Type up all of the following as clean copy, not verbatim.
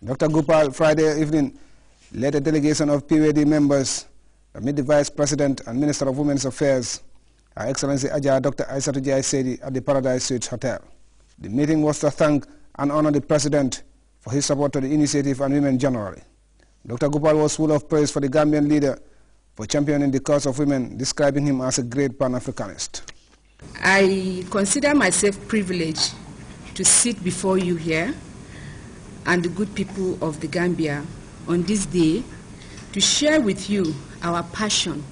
Dr. Gopal, Friday evening, led a delegation of PWD members to meet the Vice President and Minister of Women's Affairs, Her Excellency Ajah Dr. Aissatou Jai Sedi, at the Paradise Suites Hotel. The meeting was to thank and honor the President for his support to the initiative and women generally. Dr. Gopal was full of praise for the Gambian leader for championing the cause of women, describing him as a great Pan-Africanist. I consider myself privileged to sit before you here and the good people of the Gambia on this day to share with you our passion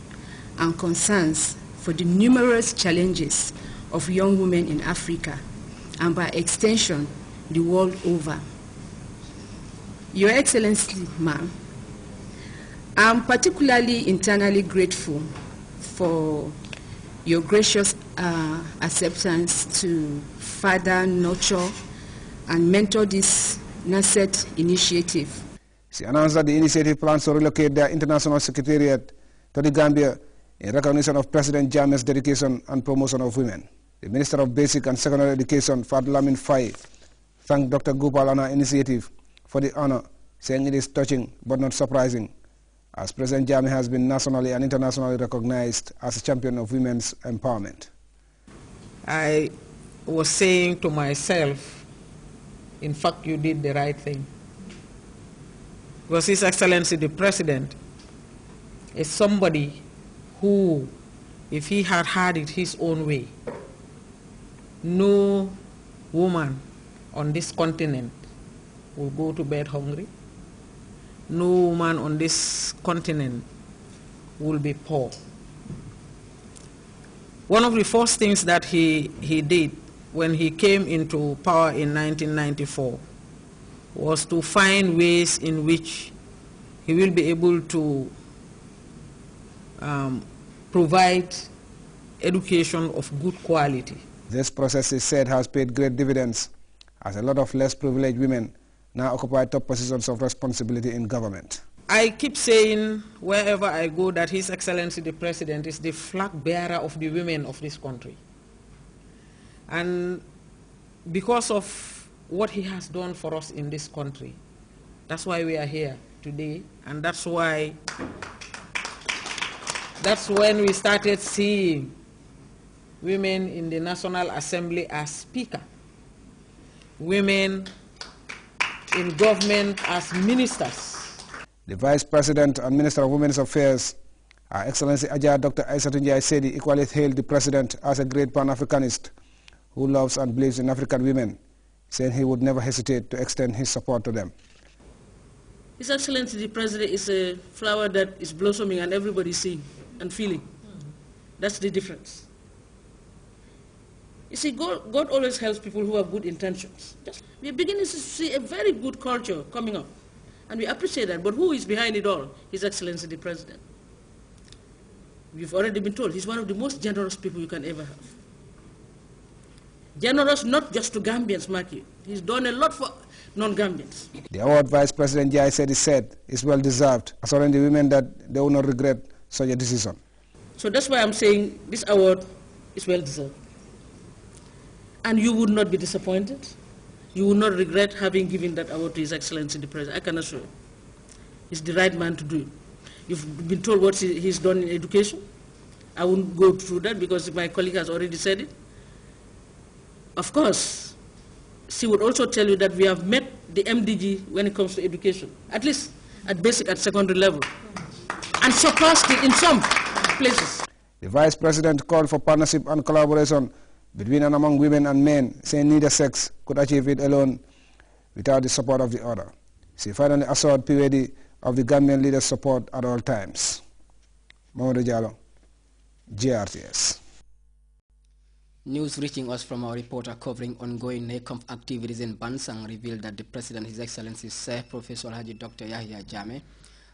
and concerns for the numerous challenges of young women in Africa and by extension the world over. Your Excellency, ma'am, I'm particularly internally grateful for your gracious acceptance to further nurture and mentor this nascent initiative. She announced that the initiative plans to relocate their international secretariat to the Gambia in recognition of President Jammeh's dedication and promotion of women. The Minister of Basic and Secondary Education, Fad Lamin Faye, thanked Dr. Gopal on her initiative for the honor, saying it is touching but not surprising, as President Jammeh has been nationally and internationally recognized as a champion of women's empowerment. I was saying to myself, in fact, you did the right thing. Because His Excellency the President is somebody who, if he had had it his own way, no woman on this continent will go to bed hungry. No woman on this continent will be poor. One of the first things that he did when he came into power in 1994 was to find ways in which he will be able to provide education of good quality. This process, is said, has paid great dividends, as a lot of less privileged women now occupy top positions of responsibility in government. I keep saying wherever I go that His Excellency the President is the flag bearer of the women of this country. And because of what he has done for us in this country, that's why we are here today, and that's when we started seeing women in the National Assembly as Speaker, women in government as ministers. The Vice President and Minister of Women's Affairs, Her Excellency Ajah Dr. Aissatou Jai Sedi, equally hailed the President as a great Pan-Africanist who loves and believes in African women, saying he would never hesitate to extend his support to them. His Excellency the President is a flower that is blossoming and everybody is seeing and feeling. That's the difference. You see, God always helps people who have good intentions. We're beginning to see a very good culture coming up, and we appreciate that. But who is behind it all? His Excellency the President. We've already been told he's one of the most generous people you can ever have. Generous not just to Gambians, mark you. He's done a lot for non-Gambians. The award Vice President Jai said is well deserved, assuring the women that they will not regret such a decision. So that's why I'm saying this award is well deserved. And you would not be disappointed. You would not regret having given that award to His Excellency the President. I can assure you. He's the right man to do it. You've been told what he's done in education. I won't go through that because my colleague has already said it. Of course, she would also tell you that we have met the MDG when it comes to education, at least at basic and secondary level, and surpassed it in some places. The Vice President called for partnership and collaboration between and among women and men, saying neither sex could achieve it alone without the support of the other. She finally assured PWD of the Gambian leaders' support at all times. Mamadou Diallo, Grts. News reaching us from our reporter covering ongoing NACOMF activities in Bansang revealed that the President, His Excellency Sir Professor Haji Dr. Yahya Jammeh,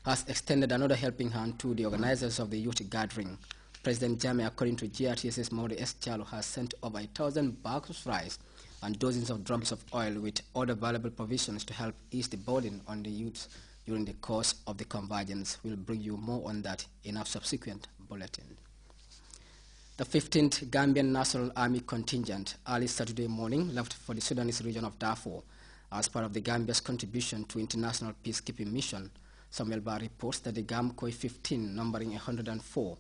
has extended another helping hand to the organizers of the youth gathering. President Jammeh, according to GRTS's Maudi S. Chalo, has sent over 1,000 bags of rice and dozens of drums of oil with other valuable provisions to help ease the burden on the youth during the course of the convergence. We'll bring you more on that in our subsequent bulletin. The 15th Gambian National Army contingent early Saturday morning left for the Sudanese region of Darfur As part of the Gambia's contribution to international peacekeeping mission, Samuel Ba reports that the GAMCOI 15, numbering 104,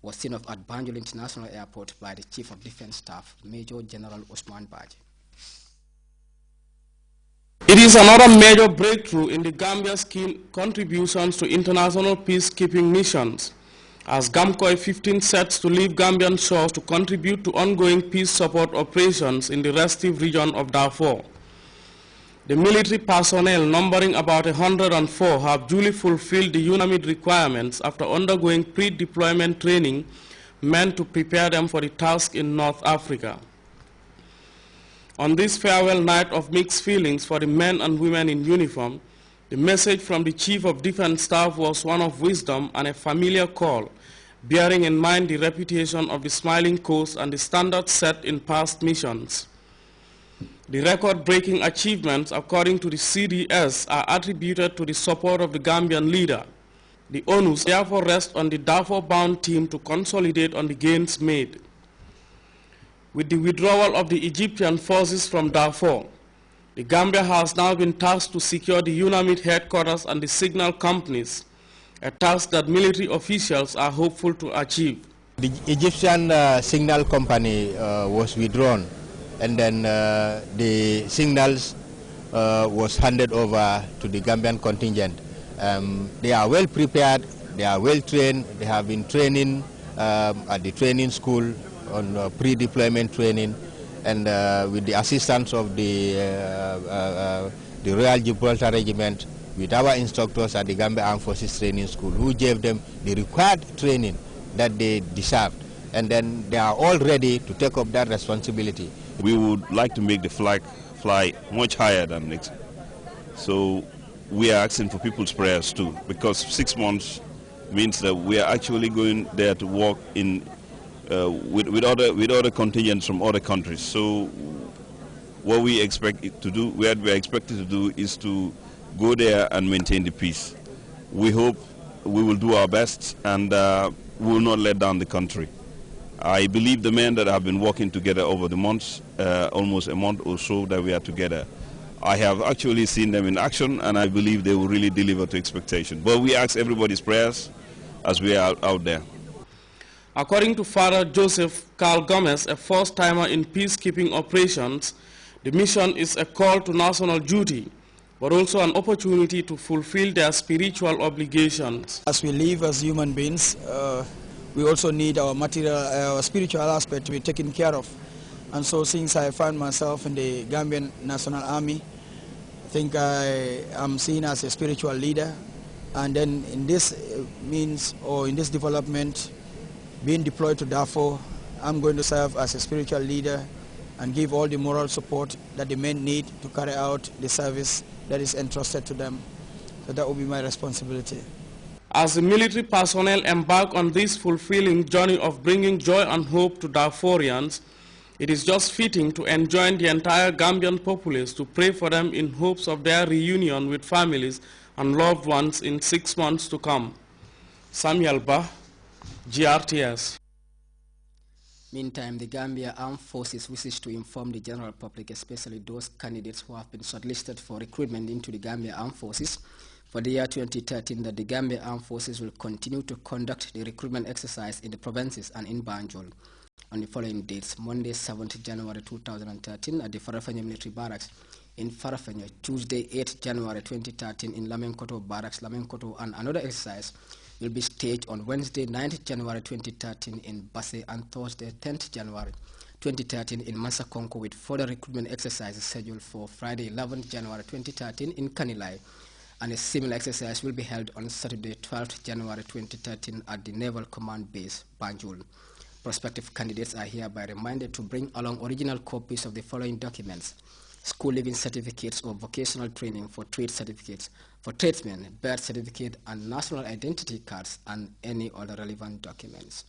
was seen off at Banjul International Airport by the Chief of Defense Staff, Major General Usman Baji. It is another major breakthrough in the Gambia's contributions to international peacekeeping missions, as GAMCOI 15 sets to leave Gambian shores to contribute to ongoing peace support operations in the restive region of Darfur. The military personnel, numbering about 104, have duly fulfilled the UNAMID requirements after undergoing pre-deployment training meant to prepare them for the task in North Africa. On this farewell night of mixed feelings for the men and women in uniform, the message from the Chief of Defense Staff was one of wisdom and a familiar call, bearing in mind the reputation of the Smiling Coast and the standards set in past missions. The record-breaking achievements, according to the CDS, are attributed to the support of the Gambian leader. The onus therefore rests on the Darfur-bound team to consolidate on the gains made. With the withdrawal of the Egyptian forces from Darfur, the Gambia has now been tasked to secure the UNAMID headquarters and the signal companies, a task that military officials are hopeful to achieve. The Egyptian signal company was withdrawn, and then the signals was handed over to the Gambian contingent. They are well prepared, they are well trained, they have been training at the training school on pre-deployment training, and with the assistance of the Royal Gibraltar Regiment, with our instructors at the Gambia Armed Forces Training School, who gave them the required training that they deserved. And then they are all ready to take up that responsibility. We would like to make the flag fly much higher than it. So we are asking for people's prayers too, because 6 months means that we are actually going there to work in with other contingents from other countries. So what we expect it to do, what we are expected to do, is to go there and maintain the peace. We hope we will do our best, and we will not let down the country. I believe the men that have been working together over the months, almost a month or so that we are together, I have actually seen them in action, and I believe they will really deliver to expectation. But we ask everybody's prayers as we are out there. According to Father Joseph Carl Gomez, a first-timer in peacekeeping operations, the mission is a call to national duty, but also an opportunity to fulfill their spiritual obligations. As we live as human beings, we also need our material, our spiritual aspect to be taken care of. And so since I find myself in the Gambian National Army, I think I am seen as a spiritual leader. And then in this means, or in this development, being deployed to Darfur, I'm going to serve as a spiritual leader and give all the moral support that the men need to carry out the service that is entrusted to them. So that will be my responsibility. As the military personnel embark on this fulfilling journey of bringing joy and hope to Darfurians, it is just fitting to enjoin the entire Gambian populace to pray for them in hopes of their reunion with families and loved ones in 6 months to come. Samuel Ba, GRTS. Meantime, the Gambia Armed Forces wishes to inform the general public, especially those candidates who have been shortlisted for recruitment into the Gambia Armed Forces for the year 2013, that the Gambia Armed Forces will continue to conduct the recruitment exercise in the provinces and in Banjul on the following dates: Monday 7th January 2013 at the Farafenni Military Barracks in Farafenni, Tuesday 8th January 2013 in Lamenkoto Barracks, Lamenkoto, and another exercise will be staged on Wednesday 9th January 2013 in Basse and Thursday 10th January 2013 in Mansakonko, with further recruitment exercises scheduled for Friday 11th January 2013 in Kanilai, and a similar exercise will be held on Saturday 12th January 2013 at the Naval Command Base, Banjul. Prospective candidates are hereby reminded to bring along original copies of the following documents: school leaving certificates or vocational training for trade certificates for tradesmen, birth certificate and national identity cards, and any other relevant documents.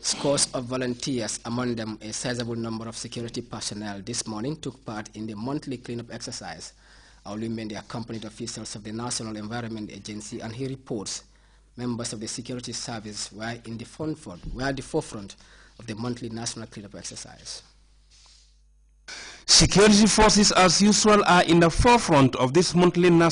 Scores of volunteers, among them a sizable number of security personnel, this morning took part in the monthly cleanup exercise. Aulumendi accompanied officials of the National Environment Agency, and he reports members of the security service were at the forefront of the monthly national cleanup exercise. Security forces, as usual, are in the forefront of this monthly national